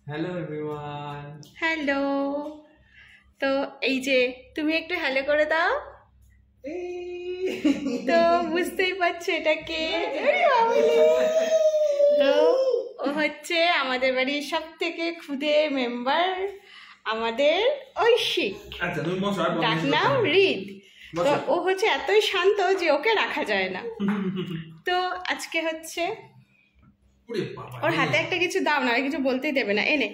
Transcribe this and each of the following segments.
Hello everyone. Hello. তো এই যে তুমি একটু হ্যালো করে দাও। তো বুঝতেই পারছো এটা কে? তো ও হচ্ছে আমাদের বাড়ির সব থেকে ক্ষুদে মেম্বার, আমাদের ঐশিক। আচ্ছা তুমি বসো, আর ডাক নাম রিদ। তো ও হচ্ছে এতই শান্ত যে ওকে রাখা যায় না। তো আজকে হচ্ছে ওর হাতে একটা কিছু দাও না, কিছু বলতেই দেবে না। এনে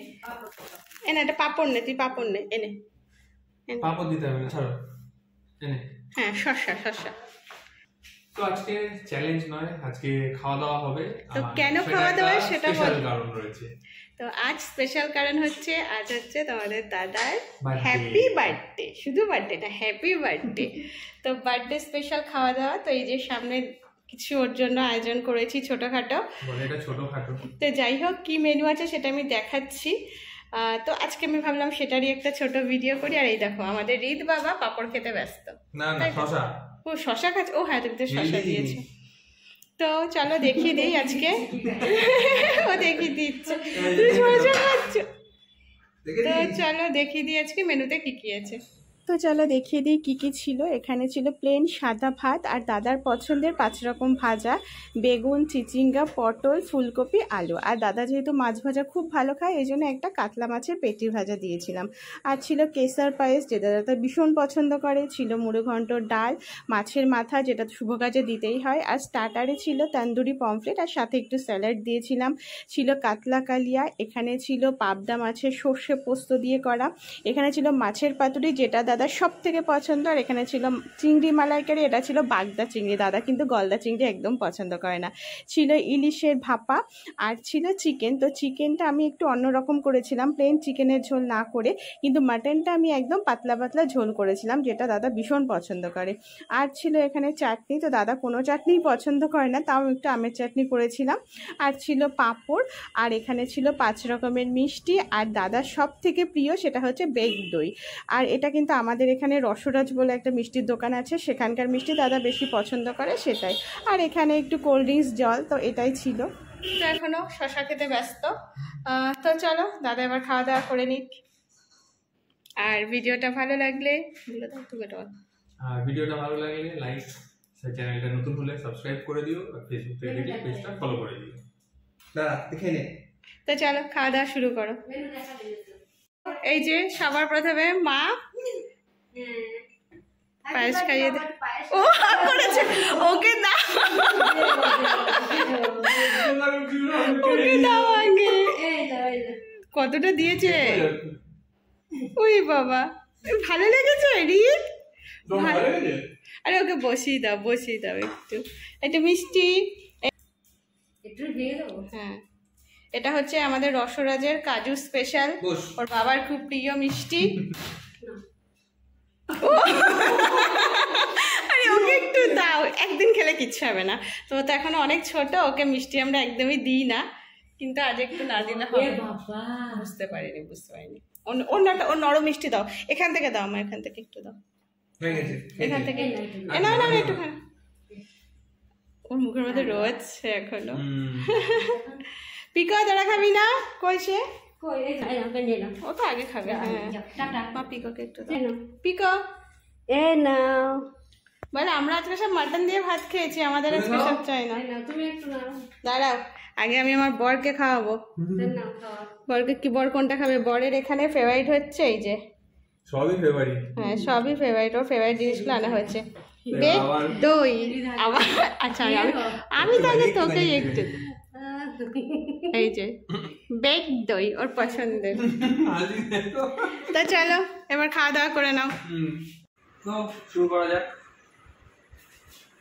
এনে একটা পাপড় নে, তুই পাপড় নে, এনে পাপড় দিতে হবে না, ছাড়ো। এনে হ্যাঁ, শসা শসা। তো আজকে চ্যালেঞ্জ নয়, আজকে খাওয়া দাওয়া হবে। তো কেন খাওয়া দাওয়া সেটা বল। কারণ রয়েছে। তো আজ স্পেশাল কারণ হচ্ছে, আজ হচ্ছে তোমাদের দাদার Birthday. Happy birthday. শুধু বার্থডে না, হ্যাপি বার্থডে। তো বার্থডে স্পেশাল খাওয়া দাওয়া। তো এই যে সামনে কিছু ওর জন্য আয়োজন করেছি ছোটখাটো। বলে এটা ছোটখাটো। তো যাই হোক, কি মেনু আছে সেটা আমি দেখাচ্ছি। তো আজকে আমি ভাবলাম সেটারই একটা ছোট ভিডিও করি। আর এই দেখো আমাদের রিদ বাবা পাপড় খেতে ব্যস্ত। না না, শসা। ও শসা খাচ্ছে। ও হ্যাঁ, তুমি তো শসা দিয়েছো। তো চলো দেখিয়ে দিই আজকে। ও দেখিয়ে দিচ্ছে, তুমি শসা খাচ্ছ। তো চলো দেখিয়ে দিই আজকে মেনুতে কি কি আছে। তো চলো দেখিয়ে দিই কী কী ছিল। এখানে ছিল প্লেন সাদা ভাত আর দাদার পছন্দের 5 রকম ভাজা, বেগুন, চিচিঙ্গা, পটল, ফুলকপি, আলু। আর দাদা যেহেতু মাছ ভাজা খুব ভালো খায়, এই জন্য একটা কাতলা মাছের পেটি ভাজা দিয়েছিলাম। আর ছিল কেসার পায়েস, যেটা দাদা ভীষণ পছন্দ করে। ছিল মুড়ো ঘন্ট, ডাল, মাছের মাথা, যেটা শুভ কাজে দিতেই হয়। আর স্টার্টারে ছিল তন্দুরি পমফ্লেট, আর সাথে একটু স্যালাড দিয়েছিলাম। ছিল কাতলা কালিয়া, এখানে ছিল পাবদা মাছের সর্ষে পোস্ত দিয়ে করা, এখানে ছিল মাছের পাতুরি, যেটা দাদার সব থেকে পছন্দ। আর এখানে ছিল চিংড়ি মালাইকারি, এটা ছিল বাগদা চিংড়ি। দাদা কিন্তু গলদা চিংড়ি একদম পছন্দ করে না। ছিল ইলিশের ভাপা, আর ছিল চিকেন। তো চিকেনটা আমি একটু অন্যরকম করেছিলাম, প্লেন চিকেনের ঝোল না করে, কিন্তু মাটনটা আমি একদম পাতলা পাতলা ঝোল করেছিলাম, যেটা দাদা ভীষণ পছন্দ করে। আর ছিল এখানে চাটনি। তো দাদা কোনো চাটনিই পছন্দ করে না, তাও একটু আমের চাটনি করেছিলাম। আর ছিল পাঁপড়, আর এখানে ছিল 5 রকমের মিষ্টি। আর দাদার সব থেকে প্রিয় সেটা হচ্ছে বেক দই। আর এটা কিন্তু আমাদের এখানে রসরাজ বলে একটা মিষ্টির দোকান আছে, সেখানকার মিষ্টি দাদা বেশি পছন্দ করে, সেটাই। আর এখানে একটু কোল্ড ড্রিঙ্কস, জল। তো এটাই ছিল। তো এখনো শশা খেতে ব্যস্ত। তো চলো দাদা এবার খাওয়া দাওয়া করে নিক। আর ভিডিওটা ভালো লাগলে আর ভিডিওটা ভালো লাগলে লাইক, চ্যানেলটা নতুন হলে সাবস্ক্রাইব করে দিও, আর ফেসবুক পেজটা ফলো করে দিও। দাদা দেখে নে। তো চলো খাওয়া দাওয়া শুরু করো। এই যে সবার প্রথমে মা পায়েস খাইয়ে দে। ও করেছে, ওকে দাও, ওকে দাও আগে। কতটা দিয়েছে? ওই বাবা, ভালো লেগেছে রিদ? আরে ওকে বসিয়ে দাও, বসিয়ে দাও একটু, একটু মিষ্টি। হ্যাঁ, এটা হচ্ছে আমাদের রসরাজের কাজু স্পেশাল, ওর বাবার খুব প্রিয় মিষ্টি। আরে ওকে একটু দাও, একদিন খেলে কিচ্ছু হবে না। তো তো এখনো অনেক ছোট, ওকে মিষ্টি আমরা একদমই দিই না, কিন্তু আজ একটু না দিলে হবে। বুঝতে পারিনি। ওর নরম মিষ্টি দাও, এখান থেকে দাও, আমার এখান থেকে একটু দাও, এখান থেকে। না না একটু খান, ওর মুখের মধ্যে রয়েছে এখনো। পিকা দাঁড়া, খাবি না? কইছে ও তো আগে খাবে। হ্যাঁ, পিকোকে একটু দাও। পিকো এ না, বলে আমরা আজকে সব মাটন দিয়ে ভাত খেয়েছি, আমাদের আজকে সব চাই না। দাঁড়াও, আগে আমি আমার বরকে খাওয়াবো। বরকে কি, বর কোনটা খাবে? বরের এখানে ফেভারিট হচ্ছে এই যে, সবই ফেভারিট। হ্যাঁ সবই ফেভারিট, ওর ফেভারিট জিনিসগুলো আনা হয়েছে। বেক দই আবার। আচ্ছা আমি তাহলে তোকে একটু, এই যে বেক দই ওর পছন্দের। তো চলো এবার খাওয়া দাওয়া করে নাও। তো শুরু করা যাক।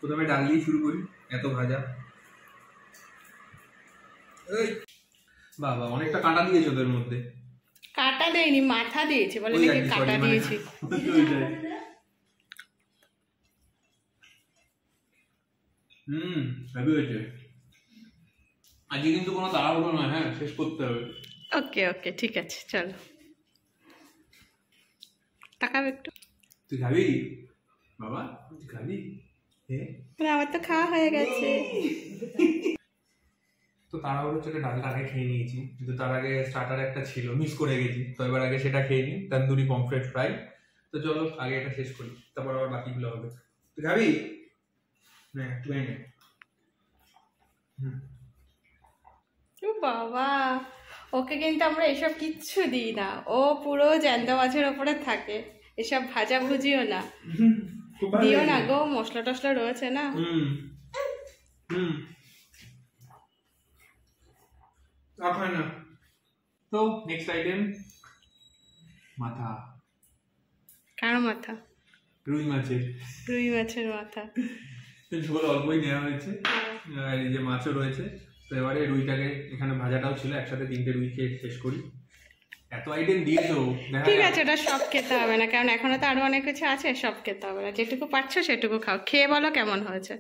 প্রথমে ডাল দিয়ে শুরু করি, এত ভাজা। বাবা অনেকটা কাঁটা দিয়েছো ওদের মধ্যে। কাঁটা দেয়নি, মাথা দিয়েছি, বলে নাকি কাঁটা দিয়েছি। হেভি হয়েছে। আজকে কিন্তু কোনো তাড়াহুড়ো নয়, হ্যাঁ শেষ করতে হবে। ওকে ওকে ঠিক আছে, চলো তাকাবে একটু। তুই খাবি বাবা? তুই খাবি? আমার তো খাওয়া হয়ে গেছে। তো তাড়াহুড়ো চলে ডালটা আগে খেয়ে নিয়েছি, কিন্তু তার আগে স্টার্টার একটা ছিল মিস করে গেছি, তো এবার আগে সেটা খেয়ে নিই, তন্দুরি পমফ্রেট ফ্রাই। তো চলো আগে এটা শেষ করি, তারপর আবার বাকিগুলো হবে। তুই খাবি? হ্যাঁ তুই নে। ও বাবা, ওকে কিন্তু আমরা এসব কিচ্ছু দিই না, ও পুরো জ্যান্ত মাছের ওপরে থাকে, এসব ভাজা ভুজিও না দিও না গো, মশলা টশলা রয়েছে না। না। তো নেক্সট আইটেম মাথা। কার মাথা? রুই মাছের। রুই মাছের মাথা। ঝোল অল্পই নেওয়া হয়েছে, আর এই যে মাছও রয়েছে। তো এবারে রুইটাকে, এখানে ভাজাটাও ছিল, একসাথে 3টে রুই খেয়ে শেষ করি। এত আইটেম দিয়েছো, ঠিক আছে, ওটা সব খেতে হবে না, কারণ এখনো তো আরো অনেক কিছু আছে, সব খেতে হবে না, যেটুকু পাচ্ছো সেটুকু খাও, খেয়ে বলো কেমন হয়েছে।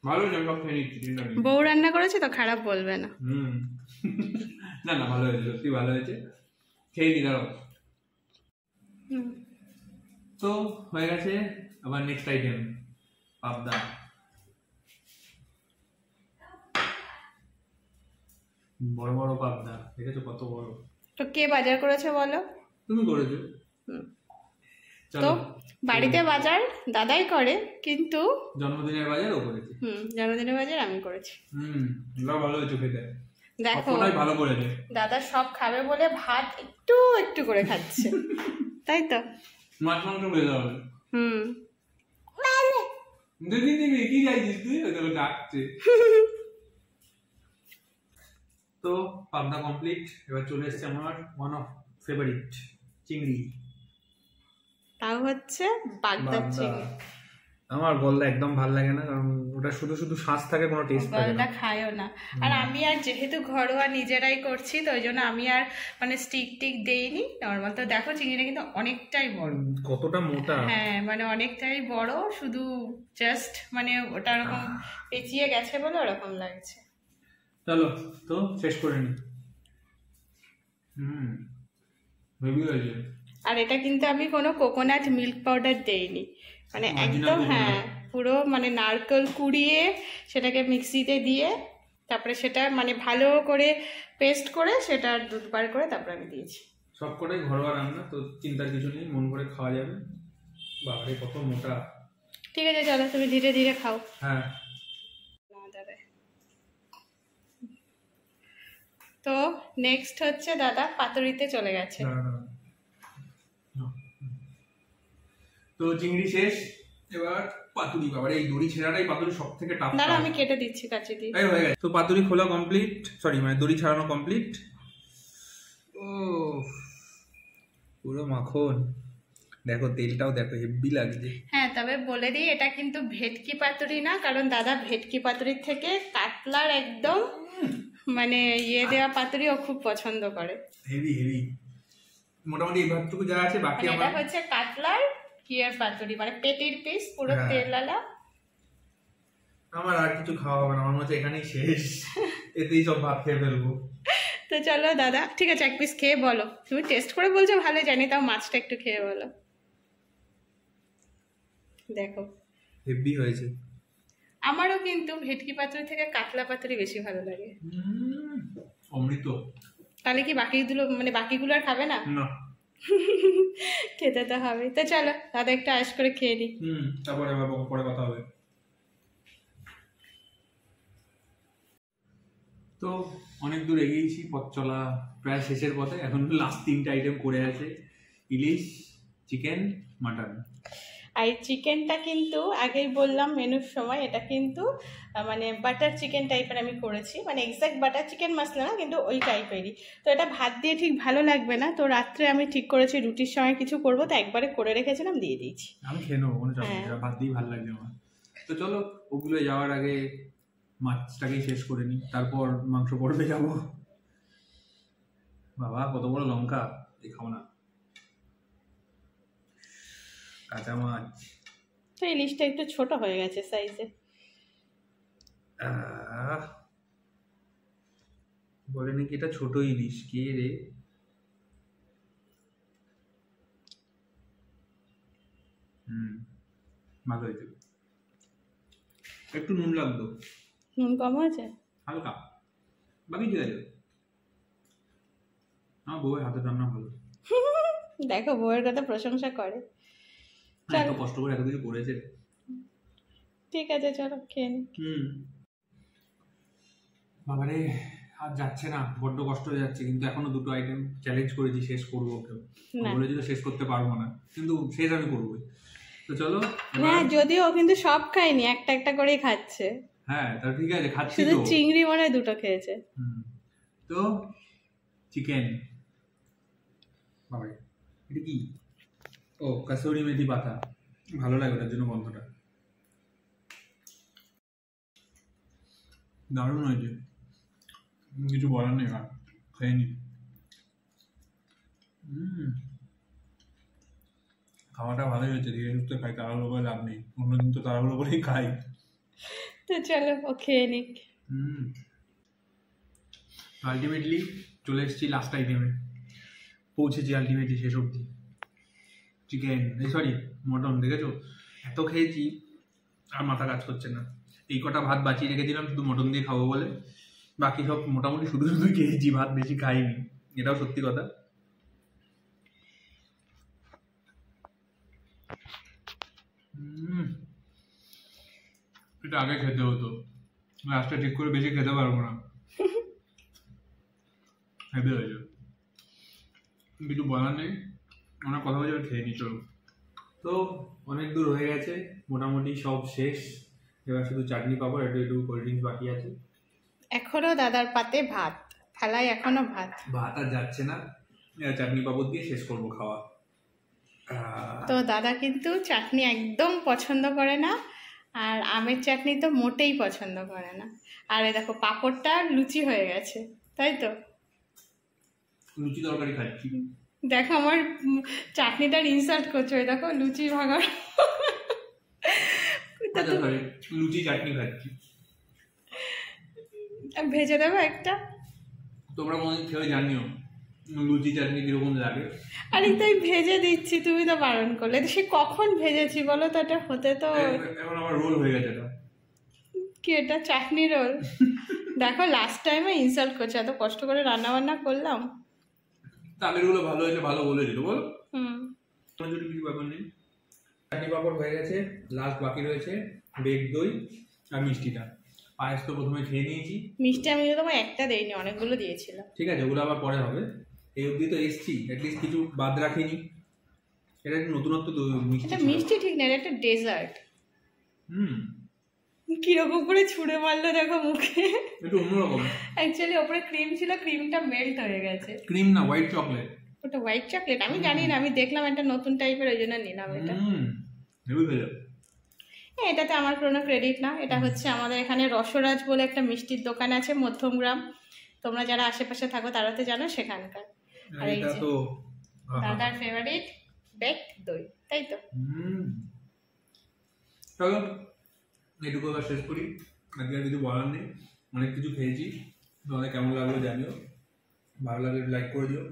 ভালো হয়েছে, সব খেয়ে নিচ্ছি। বউ রান্না করেছে তো, খারাপ বলবে না। না না, ভালো হয়েছে, সত্যি ভালো হয়েছে, খেয়ে নি দাঁড়াও। তো হয়ে গেছে, আবার নেক্সট আইটেম পাবদা। বড় বড় পাবদা, দেখেছো কত বড়? তো কে বাজার করেছে বলো? তুমি করেছো। তো বাড়িতে বাজার দাদাই করে, কিন্তু জন্মদিনের বাজার ও করেছে। জন্মদিনের বাজার আমি করেছি। ভালো হয়েছে খেতে, দেখো ভালো করেছে। দাদা সব খাবে বলে ভাত একটু একটু করে খাচ্ছে, তাই তো? মাছ মাংস বেঁধে হবে। দেখি দেখি কি চাইছিস তুই, তোকে ডাকছে। তো পাবদা কমপ্লিট, এবার চলে এসছে আমার ওয়ান অফ ফেভারিট চিংড়ি। তাও হচ্ছে বাগদা চিংড়ি। আমার গলদা একদম ভালো লাগে না, কারণ ওটা শুধু শুধু শ্বাস থাকে, কোনো টেস্ট থাকে না। গলদা খায়ও না। আর আমি আর যেহেতু ঘরোয়া নিজেরাই করছি, তো ওই জন্য আমি আর মানে স্টিক টিক দেইনি, নর্মাল। তো দেখো চিংড়িটা কিন্তু অনেকটাই বড়, কতটা মোটা। হ্যাঁ মানে অনেকটাই বড়, শুধু জাস্ট মানে ওটা ওরকম পেঁচিয়ে গেছে বলে ওরকম লাগছে। চলো তো শেষ করে নি। হেভি হয়েছে। আর এটা কিন্তু আমি কোনো কোকোনাট মিল্ক পাউডার দেইনি, মানে একদম হ্যাঁ পুরো মানে নারকেল কুড়িয়ে সেটাকে মিক্সিতে দিয়ে তারপরে সেটা মানে ভালো করে পেস্ট করে সেটা দুধ বার করে তারপরে আমি দিয়েছি। সবকটাই ঘরোয়া রান্না, তো চিন্তার কিছু নেই, মন করে খাওয়া যাবে। বাবারে কত মোটা। ঠিক আছে চলো, তুমি ধীরে ধীরে খাও। হ্যাঁ। তো নেক্সট হচ্ছে দাদা পাতুরিতে চলে গেছে। তো চিংড়ি শেষ, এবার পাতুরি। বাবারে এই দড়ি ছেঁড়াটাই পাতুরি সব থেকে টাফ। দাদা আমি কেটে দিচ্ছি কাঁচি দিয়ে। হয়ে গেছে। তো পাতুরি খোলা কমপ্লিট, সরি মানে দড়ি ছাড়ানো কমপ্লিট। ও পুরো মাখন, দেখো তেলটাও দেখো হেভি লাগছে। হ্যাঁ তবে বলে দিই, এটা কিন্তু ভেটকি পাতুরি না, কারণ দাদা ভেটকি পাতুরির থেকে কাতলার একদম মানে ইয়ে দেওয়া পাতুরি ও খুব পছন্দ করে। হেভি হেভি, মোটামুটি এই ভাতটুকু যা আছে বাকি আমার এটা হচ্ছে কাতলার কিয়ার পাতুরি, মানে পেটির পিস পুরো তেলালা। আমার আর কিছু খাওয়া হবে না, আমার মনে হচ্ছে এখানেই শেষ, এতেই সব ভাত খেয়ে ফেলবো। তো চলো দাদা, ঠিক আছে এক পিস খেয়ে বলো, তুমি টেস্ট করে বলছো ভালো জানি, তাও মাছটা একটু খেয়ে বলো। দেখো হেভি হয়েছে। আমারও কিন্তু ভেটকি পাতুরি থেকে কাতলা পাতুরি বেশি ভালো লাগে। অমৃত। তাহলে কি বাকিগুলো মানে বাকিগুলো আর খাবে না? না খেতে তো হবে। তো চলো দাদা একটু আয়েশ করে খেয়ে নিই, তারপরে আবার পরে কথা হবে। তো অনেক দূর এগিয়েছি, পথ চলা প্রায় শেষের পথে। এখন লাস্ট 3টে আইটেম করে আছে, ইলিশ, চিকেন, মাটন। আর চিকেনটা কিন্তু আগেই বললাম মেনুর সময়, এটা কিন্তু মানে বাটার চিকেন টাইপের আমি করেছি, মানে এক্স্যাক্ট বাটার চিকেন মশলা না, কিন্তু ওই টাইপেরই। তো এটা ভাত দিয়ে ঠিক ভালো লাগবে না, তো রাত্রে আমি ঠিক করেছি রুটির সময় কিছু করবো, তো একবারে করে রেখেছিলাম, দিয়ে দিয়েছি। আমি খেয়ে নেবো, কোনো চাপ নেই, ভাত দিয়ে ভালো লাগবে আমার। তো চলো ওগুলো যাওয়ার আগে মাছটাকেই শেষ করে নিই, তারপর মাংস পড়বে যাবো। বাবা কত বড় লঙ্কা, দেখাও না। কাঁচা মাছ। তো ইলিশটা একটু ছোট হয়ে গেছে সাইজে। বলে নাকি এটা ছোট ইলিশ, কে রে? ভালো হয়েছে। একটু নুন লাগতো, নুন কম আছে। হালকা, বাকি ঠিক আছে। আমার বউয়ের হাতের রান্না ভালো। দেখো বউয়ের কথা প্রশংসা করে। এত কষ্ট করে এত কিছু করেছে। ঠিক আছে চলো খেয়ে নি। বাবারে আর যাচ্ছে না, বড্ড কষ্ট হয়ে যাচ্ছে, কিন্তু এখনো দুটো আইটেম চ্যালেঞ্জ করেছি, শেষ করবো ওকেও। বলেছিল শেষ করতে পারবো না, কিন্তু শেষ আমি করবোই। তো চলো। হ্যাঁ যদিও কিন্তু সব খাইনি, একটা একটা করেই খাচ্ছে। হ্যাঁ তা ঠিক আছে, খাচ্ছি শুধু তো। চিংড়ি মনে হয় দুটো খেয়েছে। তো চিকেন, বাবারে এটা কি? ও কাসুরি মেথি পাতা, ভালো লাগে ওটার জন্য গন্ধটা। দারুণ হয়েছে, কিছু বলার নেই, আর খেয়ে নি। খাওয়াটা ভালোই হয়েছে, ধীরে সুস্থে খাই, তাড়াহুড়ো করে লাভ নেই, অন্যদিন তো তাড়াহুড়ো করেই খাই। তো চলো ও খেয়ে নিক। আলটিমেটলি চলে এসেছি লাস্ট আইটেমে, পৌঁছেছি আলটিমেটলি শেষ অবধি। চিকেন, সরি মটন, দেখেছো এত খেয়েছি আর মাথা কাজ করছে না। এই কটা ভাত বাঁচিয়ে রেখেছিলাম শুধু মটন দিয়ে খাবো বলে, বাকি সব মোটামুটি শুধু শুধু খেয়েছি, ভাত বেশি খাইনি, এটাও সত্যি কথা। এটা আগে খেতে হতো, লাস্টে ঠিক করে বেশি খেতে পারবো না, খেতে হয়েছে, কিছু বলার নেই, অনেক কথা বলে খেয়ে নি। চলো, তো অনেক দূর হয়ে গেছে, মোটামুটি সব শেষ, এবার শুধু চাটনি পাপড়, একটু একটু কোল্ড ড্রিঙ্কস বাকি আছে। এখনো দাদার পাতে ভাত, থালায় এখনো ভাত। ভাত আর যাচ্ছে না, চাটনি পাপড় দিয়ে শেষ করবো খাওয়া। তো দাদা কিন্তু চাটনি একদম পছন্দ করে না, আর আমের চাটনি তো মোটেই পছন্দ করে না। আর এই দেখো পাঁপড়টা লুচি হয়ে গেছে, তাই তো? লুচি তরকারি খাচ্ছি। দেখো আমার চাটনিটার ইনসাল্ট করছো, ওই দেখো লুচি ভাঙার। লুচি চাটনি খাচ্ছি। ভেজে দেবো একটা, তোমরা কোনদিন খেয়ে জানিও লুচি চাটনি কিরকম লাগে। আরে তাই ভেজে দিচ্ছি, তুমি তো বারণ করলে। সে কখন ভেজেছি বলো তো? এটা হতে তো এখন আমার রোল হয়ে গেছে এটা। কি এটা চাটনি রোল? দেখো লাস্ট টাইমে ইনসাল্ট করছে, এত কষ্ট করে রান্না বান্না করলাম। আগের গুলো ভালো হয়েছে, ভালো বলে দিল বলো। কিছু ব্যাপার নেই, চাটনি পাপড় হয়ে গেছে, লাস্ট বাকি রয়েছে বেগ দই আর মিষ্টিটা। পায়েস তো প্রথমে খেয়ে নিয়েছি। মিষ্টি আমি তোমার একটা দেইনি, অনেকগুলো দিয়েছিলাম। ঠিক আছে, ওগুলো আবার পরে হবে। এই অবধি তো এসছি, অ্যাটলিস্ট কিছু বাদ রাখিনি। এটা একটু নতুনত্ব মিষ্টি, এটা মিষ্টি ঠিক না, এটা একটা ডেজার্ট। হুম, কিরকম করে ছুঁড়ে মারলো দেখো মুখে, একটু অন্যরকম। অ্যাকচুয়ালি ওপরে ক্রিম ছিল, ক্রিমটা মেল্ট হয়ে গেছে। ক্রিম না, হোয়াইট চকলেট। ওটা হোয়াইট চকলেট? আমি জানি না, আমি দেখলাম একটা নতুন টাইপের, ওই জন্য নিলাম এটা। এটাতে আমার কোনো ক্রেডিট না, এটা হচ্ছে আমাদের এখানে রসরাজ বলে একটা মিষ্টির দোকান আছে মধ্যমগ্রাম, তোমরা যারা আশেপাশে থাকো তারা তো জানো সেখানকার। আর এই যে দাদার ফেভারিট বেক দই, তাই তো? চলো এটুকু আবার শেষ করি, আজকে আর কিছু বলার নেই, অনেক কিছু খেয়েছি। তোমাদের কেমন লাগলো জানিও, ভালো লাগলে লাইক করে দিও,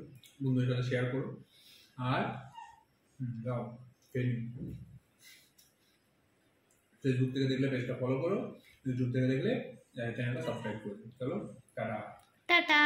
বন্ধুদের সাথে শেয়ার করো, আর যাও ফেসবুক থেকে দেখলে পেজটা ফলো করো, ইউটিউব থেকে দেখলে চ্যানেলটা সাবস্ক্রাইব করে দিও। চলো টাটা। টাটা।